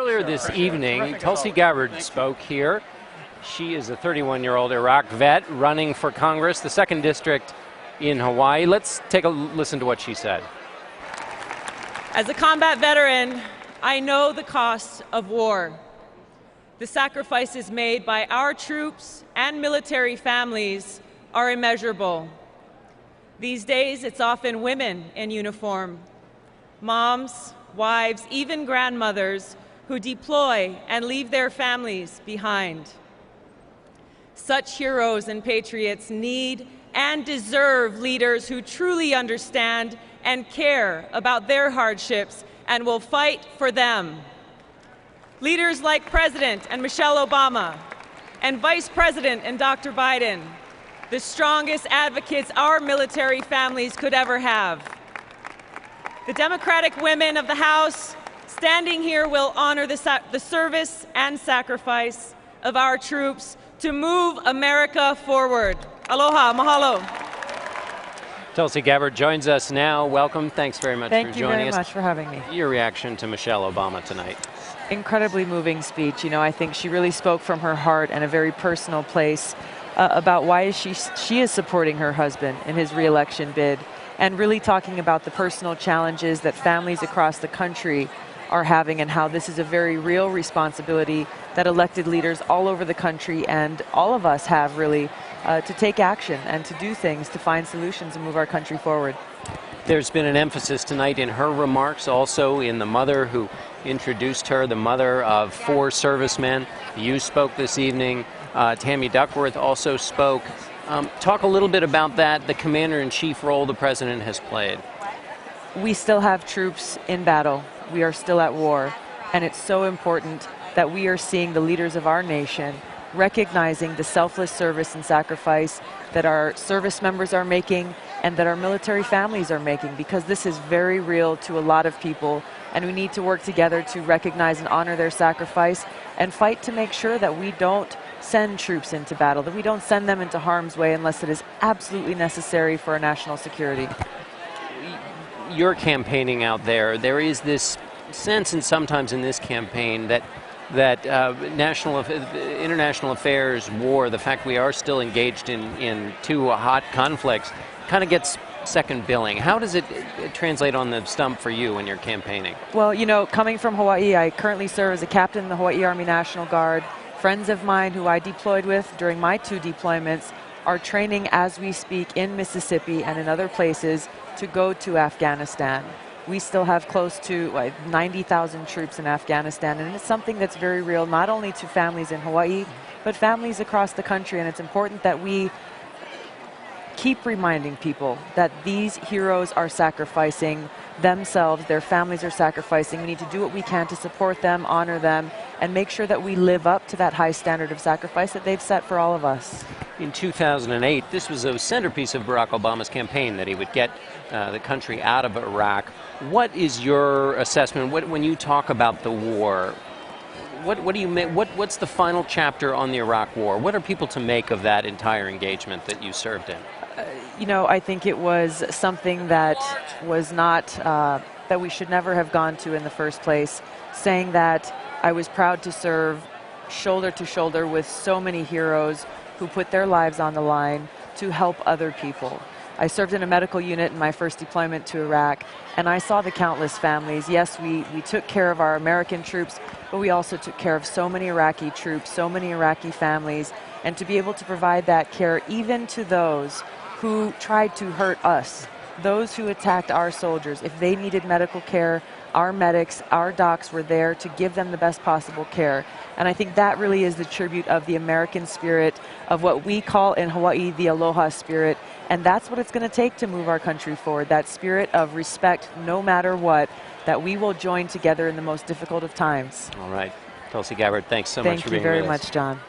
Earlier this evening, Tulsi Gabbard spoke here. She is a 31-year-old Iraq vet running for Congress, the 2nd District in Hawaii. Let's take a listen to what she said. As a combat veteran, I know the cost of war. The sacrifices made by our troops and military families are immeasurable. These days, it's often women in uniform, moms, wives, even grandmothers who deploy and leave their families behind. Such heroes and patriots need and deserve leaders who truly understand and care about their hardships and will fight for them. Leaders like President and Michelle Obama and Vice President and Dr. Biden, the strongest advocates our military families could ever have. The Democratic women of the House standing here will honor the service and sacrifice of our troops to move America forward. Aloha, mahalo. Tulsi Gabbard joins us now. Welcome. Thanks very much for joining us. Thank you very much for having me. Your reaction to Michelle Obama tonight? Incredibly moving speech. You know, I think she really spoke from her heart and a very personal place about why she is supporting her husband in his re-election bid, and really talking about the personal challenges that families across the country are having and how this is a very real responsibility that elected leaders all over the country and all of us have really to take action and to do things to find solutions and move our country forward. There's been an emphasis tonight in her remarks, also in the mother who introduced her, the mother of 4 servicemen. You spoke this evening. Tammy Duckworth also spoke. Talk a little bit about that, the commander-in-chief role the president has played. We still have troops in battle. We are still at war. And it's so important that we are seeing the leaders of our nation recognizing the selfless service and sacrifice that our service members are making and that our military families are making, because this is very real to a lot of people, and we need to work together to recognize and honor their sacrifice and fight to make sure that we don't send troops into battle, that we don't send them into harm's way unless it is absolutely necessary for our national security. You're campaigning out there. There is this sense, and sometimes in this campaign, that international affairs, war, the fact we are still engaged in 2 hot conflicts, kind of gets second billing. How does it translate on the stump for you when you're campaigning? Well, you know, coming from Hawaii, I currently serve as a captain in the Hawaii Army National Guard. Friends of mine who I deployed with during my 2 deployments are training as we speak in Mississippi and in other places to go to Afghanistan. We still have close to 90,000 troops in Afghanistan, and it's something that's very real, not only to families in Hawaii, but families across the country. And it's important that we keep reminding people that these heroes are sacrificing themselves, their families are sacrificing. We need to do what we can to support them, honor them, and make sure that we live up to that high standard of sacrifice that they've set for all of us. In 2008, this was a centerpiece of Barack Obama's campaign, that he would get the country out of Iraq. What is your assessment? When you talk about the war, what do you make? What's the final chapter on the Iraq War? What are people to make of that entire engagement that you served in? You know, I think it was something that was not, that we should never have gone to in the first place, saying that I was proud to serve shoulder to shoulder with so many heroes who put their lives on the line to help other people. I served in a medical unit in my first deployment to Iraq, and I saw the countless families. Yes, we took care of our American troops, but we also took care of so many Iraqi troops, so many Iraqi families, and to be able to provide that care even to those who tried to hurt us, those who attacked our soldiers. If they needed medical care, our medics, our docs were there to give them the best possible care. And I think that really is the tribute of the American spirit, of what we call in Hawaii the aloha spirit. And that's what it's going to take to move our country forward, that spirit of respect no matter what, that we will join together in the most difficult of times. All right. Tulsi Gabbard, thanks so much for being with us. Thank you very much, John.